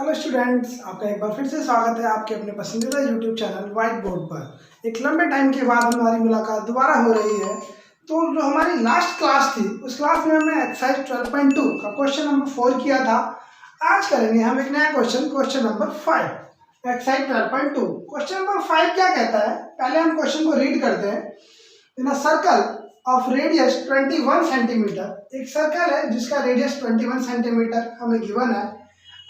Hello students, आपका एक बार फिर से स्वागत है आपके अपने पसंदीदा यूट्यूब चैनल व्हाइट बोर्ड पर। एक लंबे टाइम के बाद हमारी मुलाकात दोबारा हो रही है। तो जो हमारी लास्ट क्लास थी, उस क्लास में हमने एक्सरसाइज 12.2 का क्वेश्चन नंबर 4 किया था। आज करेंगे हम एक नया question number 5, exercise 12.2। Question number 5 क्या कहता है, पहले हम क्वेश्चन को रीड करते हैं। In a circle of radius 21 centimetre, एक सर्कल है जिसका रेडियस 21 सेंटीमीटर हमें गिवन है।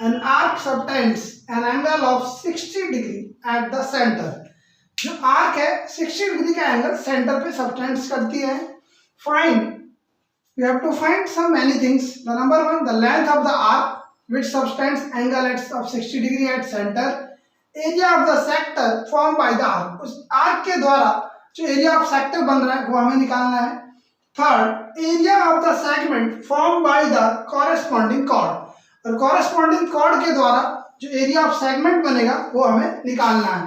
An arc subtends an angle of 60 degree at the center. जो आर्क है 60 डिग्री का एंगल सेंटर पे सबटेंड्स करती है। Find, we have to find some many things. The number one, the length of the arc which subtends angle of 60 degree at center. Area of the sector formed by the arc. उस arc के द्वारा जो area of sector बन रहा है वो हमें निकालना है। Third, area of the segment form by the corresponding chord, और कॉरेस्पॉन्डिंग कॉर्ड के द्वारा जो एरिया ऑफ सेगमेंट बनेगा वो हमें निकालना है।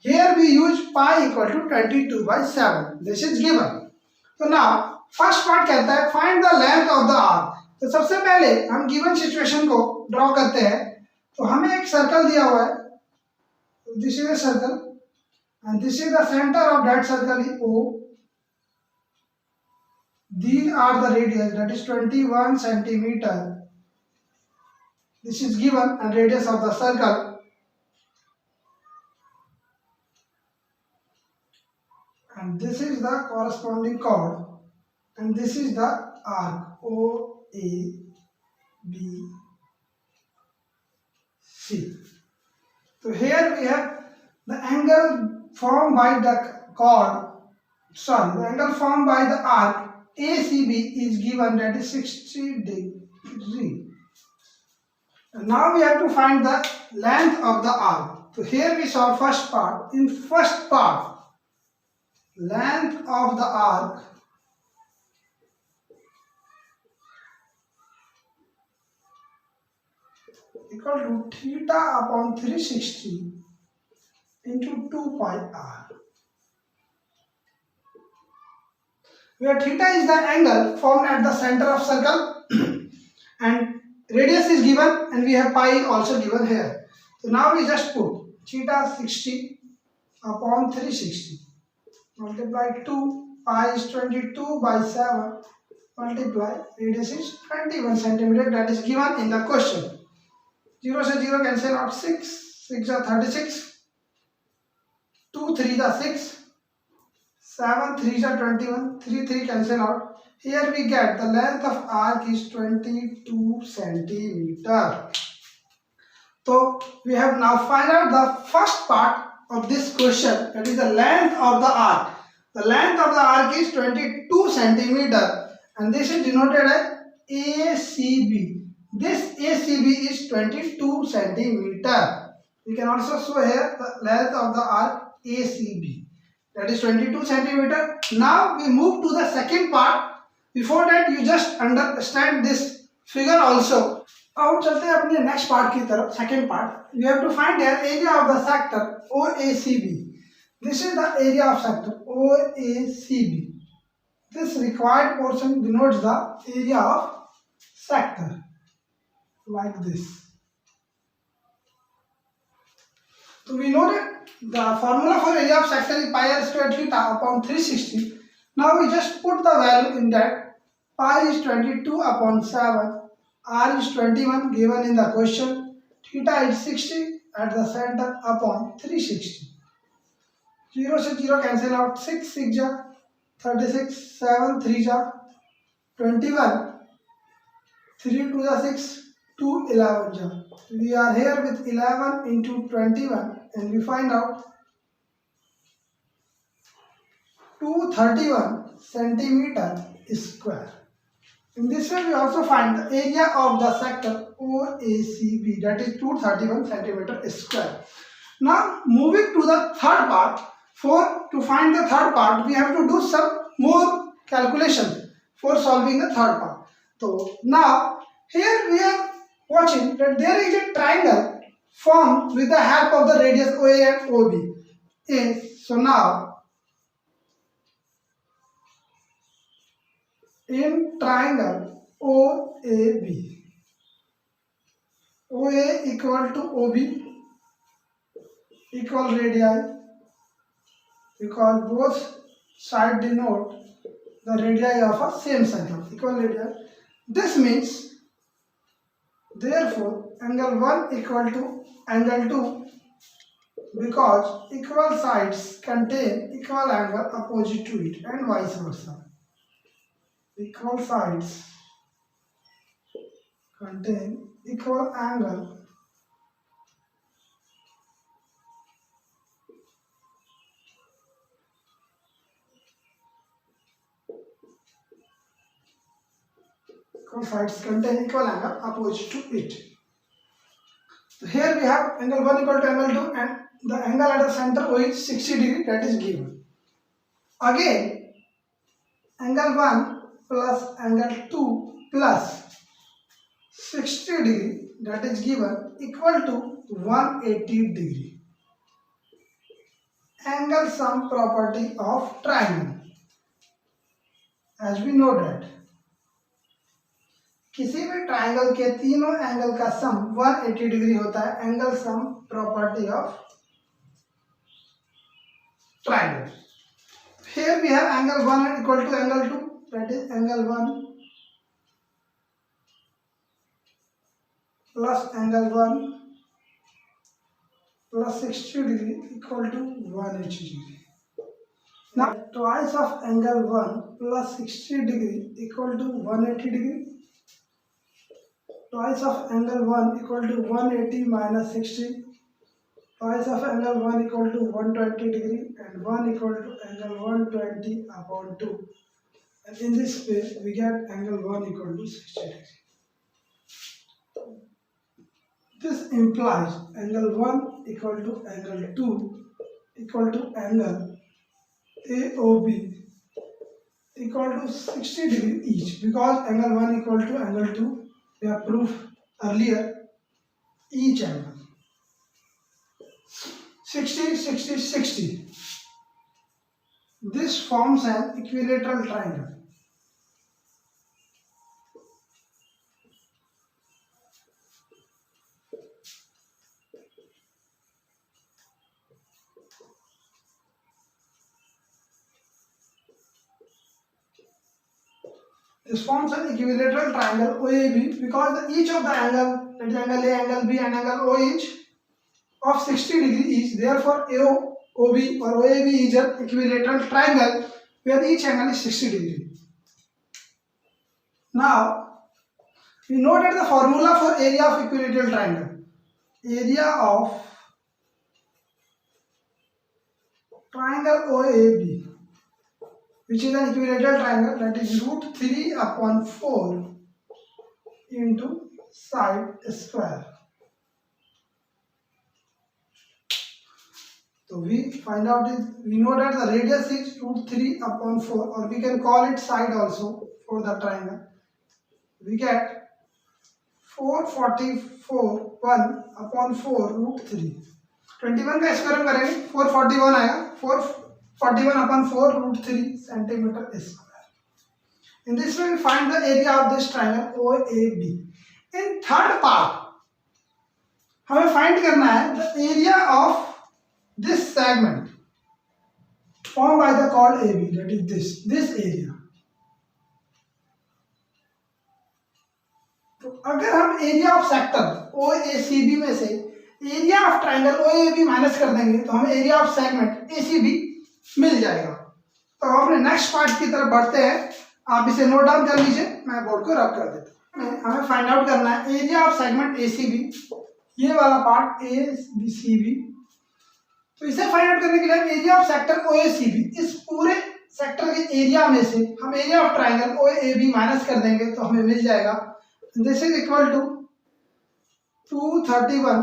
Here we use pi equal to 22/7, this is given. तो नाउ फर्स्ट पार्ट कहता है find the length of the arc. तो सबसे पहले हम गिवन सिचुएशन को ड्रॉ करते हैं। तो हमें एक सर्कल दिया हुआ है, this is a circle and this is the centre of that circle is O. These are the radius, that is 21 centimeter. This is given, and radius of the circle, and this is the corresponding chord, and this is the arc OABC. So here we have the angle formed by the chord, the angle formed by the arc ACB is given, that is 60 degree. And now we have to find the length of the arc. So here we saw first part. In first part, length of the arc equal to theta upon 360 into 2 pi r, where theta is the angle formed at the center of circle and radius is given, and we have pi also given here. So now we just put theta 60 upon 360 multiply 2, pi is 22/7 multiply radius is 21 centimeter, that is given in the question. 0 से 0 cancel out, 6 6 are 36, 2 3 are 6, 7 3 are 21, 3 3 cancel out. Here we get the length of arc is 22 centimeter. So we have now find out the first part of this question, that is the length of the arc. The length of the arc is 22 centimeter, and this is denoted as ACB. This ACB is 22 centimeter. We can also show here the length of the arc ACB, that is 22 centimeter. Now we move to the second part. Before that you just understand this figure also. अब चलते हैं अपने next part की तरफ, second part. You have to find area of the sector OACB. This is the area of sector OACB. This required portion denotes the area of sector like this. So we know that the formula for area of sector is pi r square theta upon 360. Now we just put the value in that. Pi is 22 upon 7, r is 21 given in the question, theta is 60 at the center upon 360. 0 से 0 cancel out, 6 6 ja 36, 7 3 ja 21, 3 2 ja 6, 2 11 ja. We are here with 11 into 21, and we find out 231 centimeter square. In this way we also find the area of the sector OACB, that is 231 centimeter square. Now moving to the third part. To find the third part we have to do some more calculation for solving the third part. So now here we are watching that there is a triangle formed with the help of the radius OA and OB. So now in triangle OAB, OA equal to OB equal radii, because both sides denote the radii of a same circle, equal radii. This means, therefore, angle 1 equal to angle 2, because equal sides contain equal angle opposite to it, and vice versa. Equal sides contain equal angle opposite to it. So here we have angle 1 equal to angle 2, and the angle at the center O is 60 degree, that is given. Again, angle 1 plus angle 2 plus 60 degree, that is given, equal to 180 degree. Angle sum property of triangle. As we know that किसी भी triangle के तीनों angle का सम 180 degree होता है, angle sum property of triangle. Here we have angle 1 equal to angle 2, that is angle 1 plus angle 1 plus 60 degree equal to 180 degree. Now twice of angle 1 plus 60 degree equal to 180 degree. Twice of angle 1 equal to 180 minus 60. Twice of angle 1 equal to 120 degree, and 1 equal to angle 120 upon 2. And in this way we get angle 1 equal to 60 degree. This implies angle 1 equal to angle 2 equal to angle AOB equal to 60 degree each, because angle 1 equal to angle 2, we have proved earlier, each angle 60, 60, 60. This forms an equilateral triangle. This forms an equilateral triangle OAB, because each of the angle, that is angle A, angle B and angle O each of 60 degree each. Therefore AOB or OAB is an equilateral triangle where each angle is 60 degree. Now we know that the formula for area of equilateral triangle. Area of triangle OAB, which is an equilateral triangle, that is root 3 upon 4 into side square. So we find out is, we know that the radius is root 3 upon 4, or we can call it side also for the triangle. We get 444 1 upon 4 root 3. 21 का square हम करेंगे 441 आएगा, 441 upon 4 root 3 centimeter square. In this way we find the area of this triangle OAB. In third part हमें find करना है the area of this segment formed by the chord AB, that is this area. तो अगर हम area of sector OACB में से area of triangle OAB minus कर देंगे तो हमें एरिया ऑफ सेगमेंट ACB मिल जाएगा. तो हम अपने नेक्स्ट पार्ट की तरफ बढ़ते हैं. आप इसे नोट डाउन कर लीजिए, मैं बोर्ड को रब कर देता हूँ. हमें फाइंड आउट करना है एरिया ऑफ सेगमेंट ACB, ये वाला पार्ट ACB. तो इसे फाइंड आउट करने के लिए हम एरिया ऑफ सेक्टर OACB, इस पूरे सेक्टर के एरिया में से हम area of triangle OAB minus कर देंगे तो हमें मिल जाएगा. दिस इज इक्वल टू 231,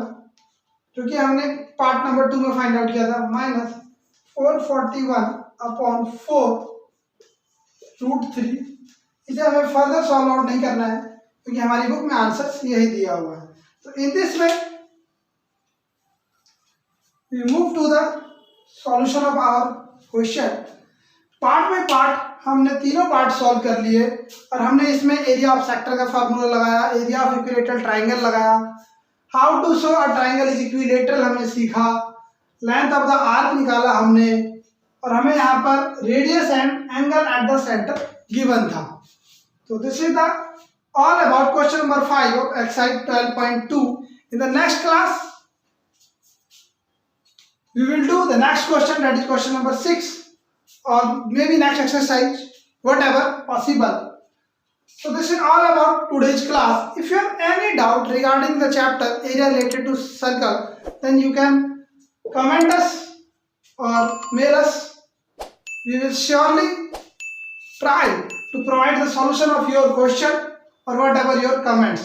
जो कि हमने पार्ट नंबर 2 में फाइंड आउट किया था, माइनस 441 अपॉन 4 रूट 3. इसे हमें फर्दर सॉल्व आउट नहीं करना है क्योंकि हमारी बुक में आंसर यही दिया हुआ है. तो in this way we move to the solution of our question. Part by part हमने तीनों पार्ट सॉल्व कर लिए और हमने इसमें एरिया ऑफ सेक्टर का फार्मूला लगाया, एरिया ऑफ इक्विलेटरल ट्राइंगल लगाया, how to show a triangle is equilateral हमने सीखा, लेंथ ऑफ द आर्क निकाला हमने, और हमें यहाँ पर radius and angle at the centre given था। तो this is the all about question number 5 of exercise 12.2. In the next class we will do the next question, that is question number 6, or maybe next exercise, whatever possible. So this is all about today's class. If you have any doubt regarding the chapter area related to circle, then you can comment us or mail us. We will surely try to provide the solution of your question or whatever your comments.